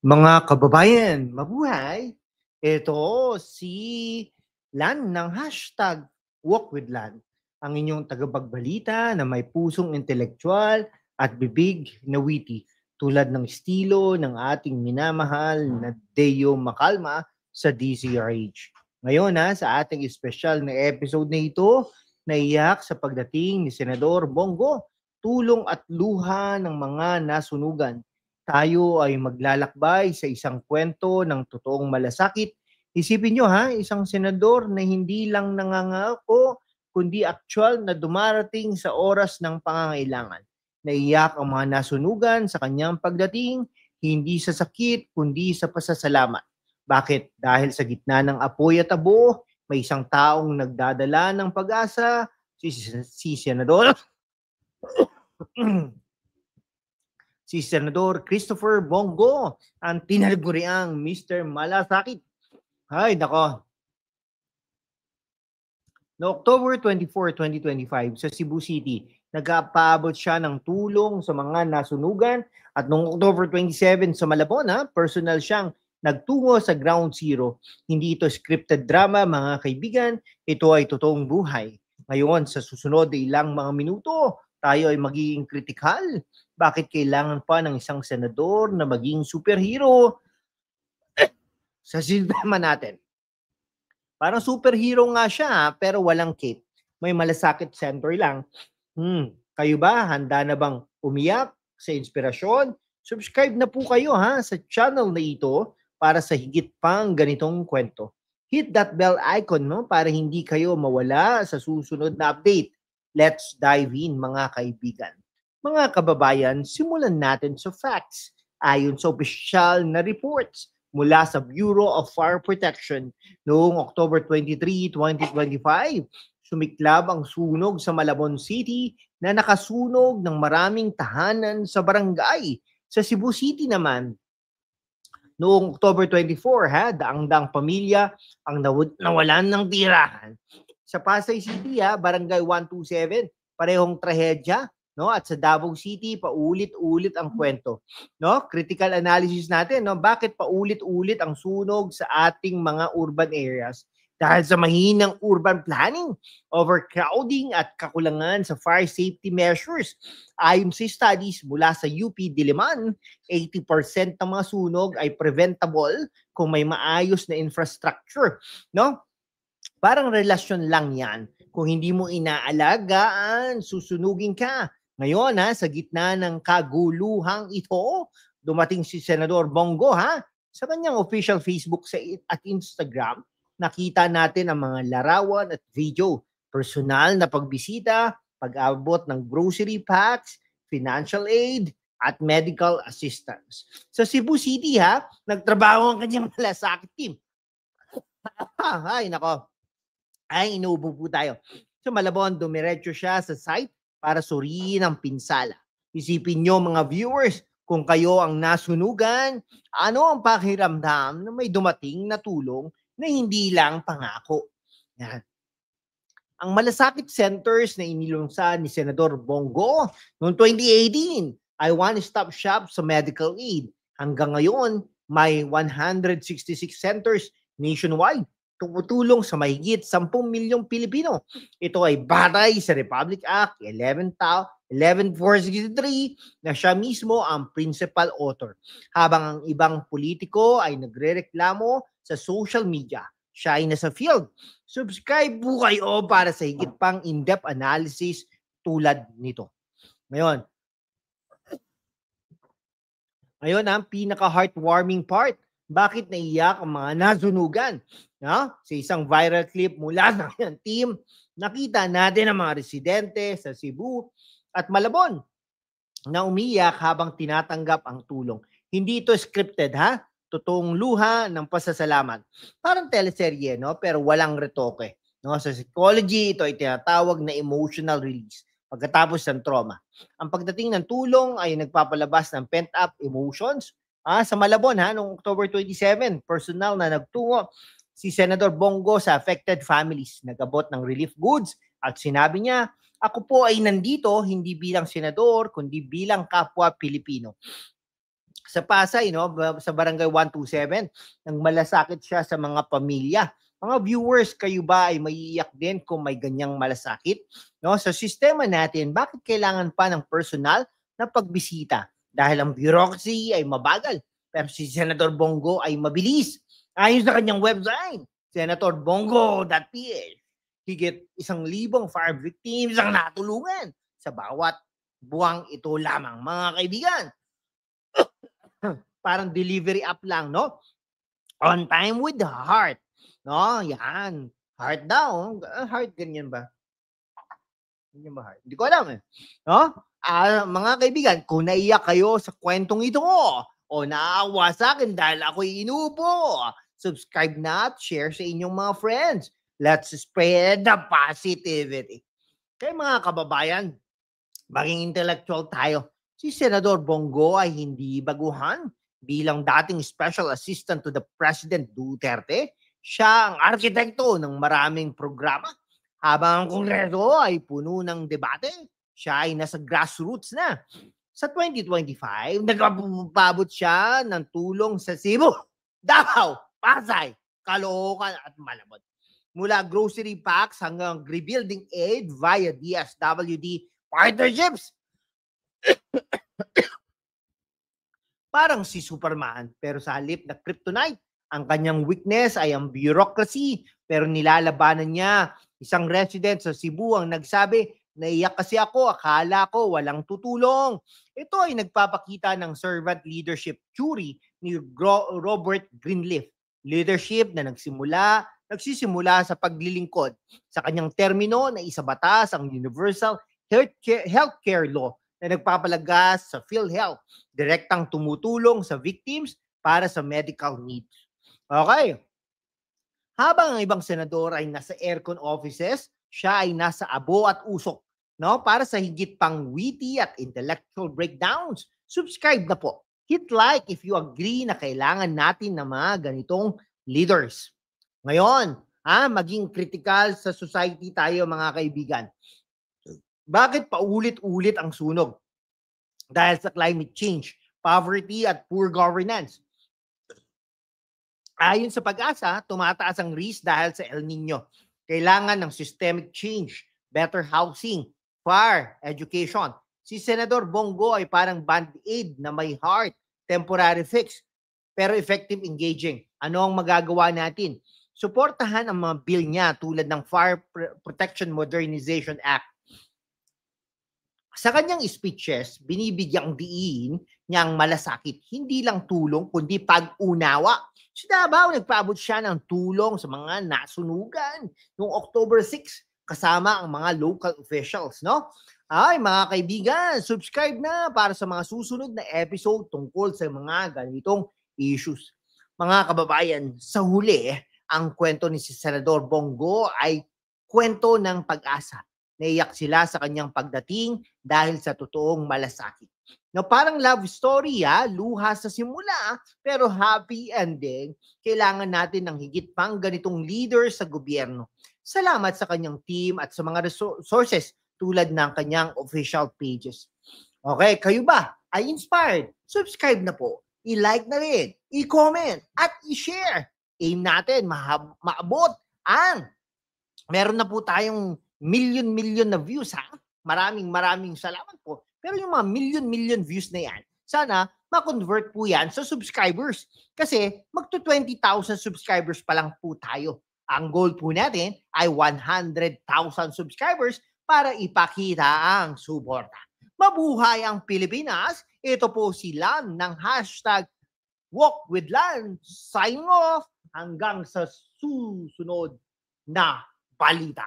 Mga kababayan, mabuhay! Ito si Lan ng hashtag Walk with Lan, ang inyong tagapagbalita na may pusong intelektual at bibig na witty, tulad ng estilo ng ating minamahal na Deo Makalma sa DCRH. Ngayon sa ating espesyal na episode na ito, naiyak sa pagdating ni Senador Bongo, tulong at luha ng mga nasunugan. Tayo ay maglalakbay sa isang kwento ng totoong malasakit. Isipin nyo isang senador na hindi lang nangangako, kundi actual na dumarating sa oras ng pangangailangan. Naiyak ang mga nasunugan sa kanyang pagdating, hindi sa sakit, kundi sa pasasalamat. Bakit? Dahil sa gitna ng apoy at abo, may isang taong nagdadala ng pag-asa, si Senador si Senador Christopher Bongo, ang tinaguriang Mr. Malasakit. Ay, nako. No October 24, 2025 sa Cebu City, nagpaabot siya ng tulong sa mga nasunugan at noong October 27 sa Malabon, personal siyang nagtungo sa ground zero. Hindi ito scripted drama, mga kaibigan. Ito ay totoong buhay. Ngayon, sa susunod na ilang mga minuto, tayo ay magiging kritikal. Bakit kailangan pa ng isang senador na maging superhero sa sistema natin? Parang superhero nga siya, pero walang cape. May malasakit center lang. Kayo ba, handa na bang umiyak sa inspirasyon? Subscribe na po kayo sa channel na ito para sa higit pang ganitong kwento. Hit that bell icon para hindi kayo mawala sa susunod na update. Let's dive in, mga kaibigan. Mga kababayan, simulan natin sa facts. Ayon sa opisyal na reports mula sa Bureau of Fire Protection noong October 23, 2025, sumiklab ang sunog sa Malabon City na nakasunog ng maraming tahanan sa barangay. Sa Cebu City naman, noong October 24, daang-daang pamilya ang nawalan ng tirahan. Sa Pasay City, Barangay 127, parehong trahedya. At sa Davao City, paulit-ulit ang kwento. Critical analysis natin, bakit paulit-ulit ang sunog sa ating mga urban areas? Dahil sa mahinang urban planning, overcrowding at kakulangan sa fire safety measures. Ayon sa studies mula sa UP Diliman, 80% ng mga sunog ay preventable kung may maayos na infrastructure. Parang relasyon lang yan. Kung hindi mo inaalagaan, susunugin ka. Ngayon, sa gitna ng kaguluhang ito, dumating si Senador Bongo, sa kanyang official Facebook at Instagram, nakita natin ang mga larawan at video, personal na pagbisita, pag-abot ng grocery packs, financial aid, at medical assistance. Sa Cebu City, nagtrabaho ang kanyang malasakit team. Ay, nako. Ay, inuubo po tayo. Sa Malabon, dumiretso siya sa site para suriin ang pinsala. Isipin nyo, mga viewers, kung kayo ang nasunugan, ano ang pakiramdam na may dumating na tulong na hindi lang pangako? Yan. Ang malasakit centers na inilungsan ni Senador Bongo noong 2018 ay one-stop shop sa medical aid. Hanggang ngayon, may 166 centers nationwide tumutulong sa mahigit 10 milyong Pilipino. Ito ay batay sa Republic Act 11463 na siya mismo ang principal author. Habang ang ibang politiko ay nagrereklamo sa social media, siya ay nasa field. Subscribe po kayo para sa higit pang in-depth analysis tulad nito. Ngayon ang pinaka-heartwarming part. Bakit naiyak ang mga nasunugan? Sa isang viral clip mula sa kanyang team, nakita natin ang mga residente sa Cebu at Malabon na umiyak habang tinatanggap ang tulong. Hindi ito scripted, totoong luha ng pasasalamat. Parang teleserye, pero walang retoke. Sa psychology, ito ay tinatawag na emotional release pagkatapos ng trauma. Ang pagdating ng tulong ay nagpapalabas ng pent-up emotions. Sa Malabon, noong October 27, personal na nagtungo si Senador Bongo sa affected families. Nag-abot ng relief goods at sinabi niya, ako po ay nandito hindi bilang senador, kundi bilang kapwa Pilipino. sa Pasay, no, sa Barangay 127, nang malasakit siya sa mga pamilya. Mga viewers, kayo ba ay maiiyak din kung may ganyang malasakit? No, sa sistema natin, bakit kailangan pa ng personal na pagbisita? Dahil ang bureaucracy ay mabagal, pero si Senator Bongo ay mabilis. Ayon sa kanyang website, senatorbongo.ph, higit 1,000 fire victims ang natulungan sa bawat buwang ito lamang, mga kaibigan. Parang delivery app lang, no? On time with the heart. No, yan. Heart daw. Heart, ganyan ba? Ganyan ba heart? Hindi ko alam eh. No? Mga kaibigan, kung naiyak kayo sa kwentong ito o naawa sa akin dahil ako'y inuupo, subscribe na at share sa inyong mga friends. Let's spread the positivity. Kaya mga kababayan, maging intellectual tayo. Si Senador Bongo ay hindi baguhan. Bilang dating Special Assistant to the President Duterte, siya ang arkitekto ng maraming programa. Habang ang Kongreso ay puno ng debate, siya ay nasa grassroots na. Sa 2025, nagpapabot siya ng tulong sa Cebu, Davao, Pasay, Caloocan at Malabon. Mula grocery packs hanggang rebuilding aid via DSWD partnerships. Parang si Superman, pero sa halip na kryptonite, ang kanyang weakness ay ang bureaucracy, pero nilalabanan niya. Isang resident sa Cebu ang nagsabi, naiyak kasi ako, akala ko walang tutulong. Ito ay nagpapakita ng servant leadership theory ni Robert Greenleaf. Leadership na nagsisimula sa paglilingkod. Sa kanyang termino na isa batas ang Universal Healthcare Law na nagpapalagas sa PhilHealth, direktang tumutulong sa victims para sa medical needs. Okay. Habang ang ibang senador ay nasa aircon offices, siya ay nasa abo at usok, no? Para sa higit pang witty at intellectual breakdowns. Subscribe na po. Hit like if you agree na kailangan natin ng mga ganitong leaders. Ngayon, maging critical sa society tayo, mga kaibigan. Bakit paulit-ulit ang sunog? Dahil sa climate change, poverty at poor governance. Ayon sa Pag-asa, tumataas ang risk dahil sa El Nino. Kailangan ng systemic change, better housing, fire, education. Si Senador Bongo ay parang band-aid na may heart, temporary fix, pero effective engaging. Ano ang magagawa natin? Suportahan ang mga bill niya tulad ng Fire Protection Modernization Act. Sa kanyang speeches, binibigyang diin niyang malasakit, hindi lang tulong, kundi pag-unawa. Sa Davao, nagpaabot siya ng tulong sa mga nasunugan noong October 6, kasama ang mga local officials, no? Ay, mga kaibigan, subscribe na para sa mga susunod na episode tungkol sa mga ganitong issues. Mga kababayan, sa huli, ang kwento ni si Senador Bongo ay kwento ng pag-asa. Naiyak sila sa kanyang pagdating dahil sa totoong malasakit. No, parang love story, luha sa simula, pero happy ending. Kailangan natin ng higit pang ganitong leader sa gobyerno. Salamat sa kanyang team at sa mga resources tulad ng kanyang official pages. Okay, kayo ba ay inspired? Subscribe na po. I-like na rin, i-comment, at i-share. Aim natin maabot ang meron na po tayong million na views, Maraming salamat po. Pero yung mga million views na yan, sana ma-convert po yan sa subscribers. Kasi magto 20,000 subscribers pa lang po tayo. Ang goal po natin ay 100,000 subscribers para ipakita ang suporta. Mabuhay ang Pilipinas. Ito po si Lan ng #WalkWithLan. Signing off hanggang sa susunod na balita.